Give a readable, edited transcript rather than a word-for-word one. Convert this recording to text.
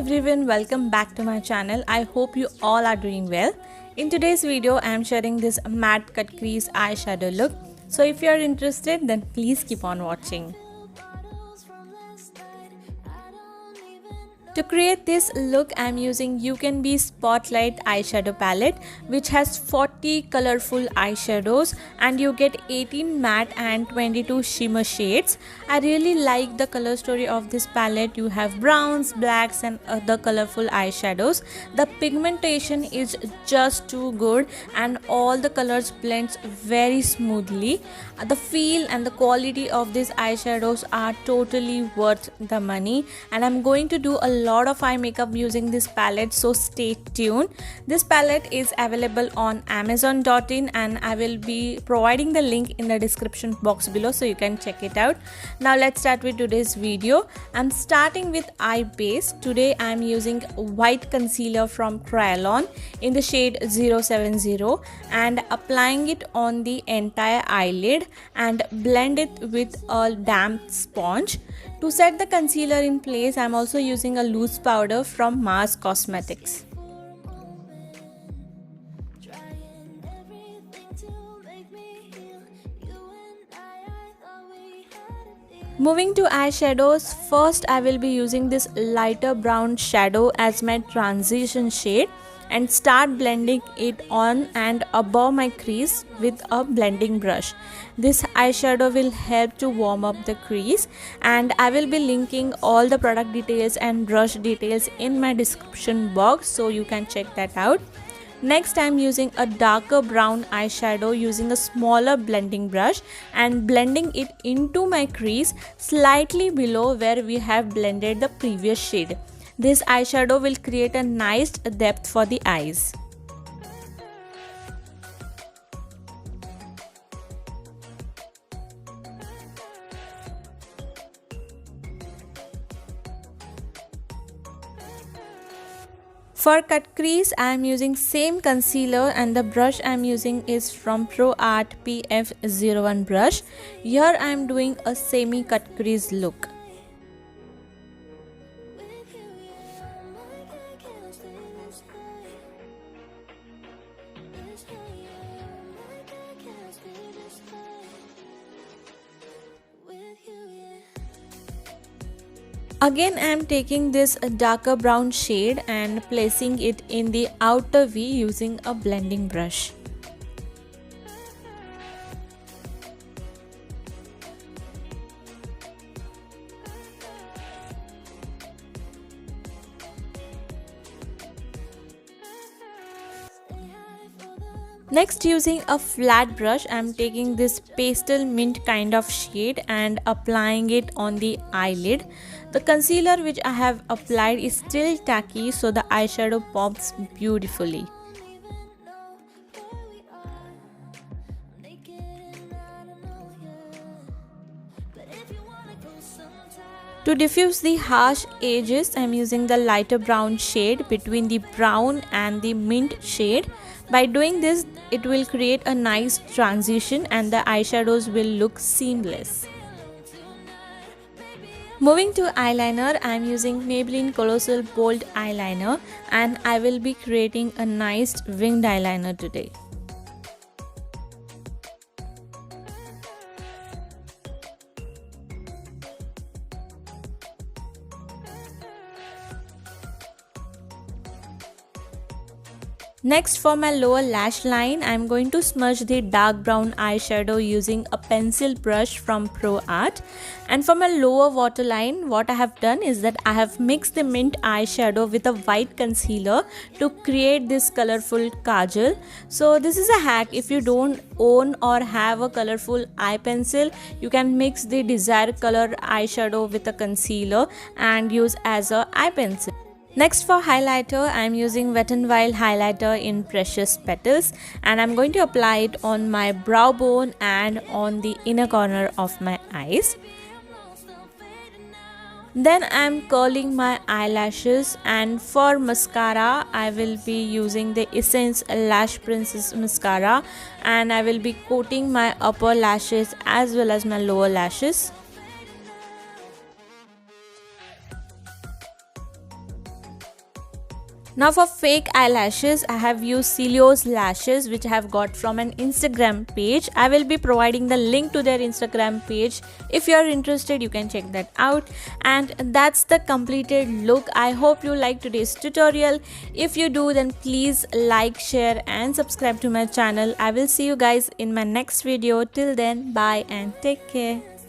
everyone, welcome back to my channel. I hope you all are doing well. In today's video, I am sharing this matte cut crease eyeshadow look. So if you are interested, then please keep on watching. To create this look, I am using You Can Be Spotlight eyeshadow palette, which has 40 colorful eyeshadows and you get 18 matte and 22 shimmer shades. I really like the color story of this palette. You have browns, blacks and other colorful eyeshadows. The pigmentation is just too good and all the colors blends very smoothly. The feel and the quality of these eyeshadows are totally worth the money, and I'm going to do a lot of eye makeup using this palette, so stay tuned. This palette is available on amazon.in and I will be providing the link in the description box below so you can check it out. Now let's start with today's video. I'm starting with eye base. Today I'm using white concealer from Kryolan in the shade 070 and applying it on the entire eyelid and blend it with a damp sponge. To set the concealer in place, I'm also using a loose powder from Mars Cosmetics. Moving to eyeshadows, first I will be using this lighter brown shadow as my transition shade and start blending it on and above my crease with a blending brush. This eyeshadow will help to warm up the crease, and I will be linking all the product details and brush details in my description box so you can check that out. Next, I am using a darker brown eyeshadow using a smaller blending brush and blending it into my crease slightly below where we have blended the previous shade. This eyeshadow will create a nice depth for the eyes. For cut crease, I am using same concealer and the brush I am using is from ProArt PF01 brush. Here I am doing a semi cut crease look. Again, I am taking this darker brown shade and placing it in the outer V using a blending brush. Next, using a flat brush, I am taking this pastel mint kind of shade and applying it on the eyelid. The concealer which I have applied is still tacky, so the eyeshadow pops beautifully. To diffuse the harsh edges, I am using the lighter brown shade between the brown and the mint shade. By doing this, it will create a nice transition and the eyeshadows will look seamless. Moving to eyeliner, I am using Maybelline Colossal Bold Eyeliner and I will be creating a nice winged eyeliner today. Next, for my lower lash line, I am going to smudge the dark brown eyeshadow using a pencil brush from ProArt. And for my lower waterline, what I have done is that I have mixed the mint eyeshadow with a white concealer to create this colorful kajal. So this is a hack. If you don't own or have a colorful eye pencil, you can mix the desired color eyeshadow with a concealer and use as a eye pencil. Next, for highlighter, I am using Wet n Wild highlighter in Precious Petals and I am going to apply it on my brow bone and on the inner corner of my eyes. Then I am curling my eyelashes, and for mascara I will be using the Essence Lash Princess mascara and I will be coating my upper lashes as well as my lower lashes. Now for fake eyelashes, I have used Celio's lashes, which I have got from an Instagram page. I will be providing the link to their Instagram page. If you are interested, you can check that out. And that's the completed look. I hope you like today's tutorial. If you do, then please like, share and subscribe to my channel. I will see you guys in my next video. Till then, bye and take care.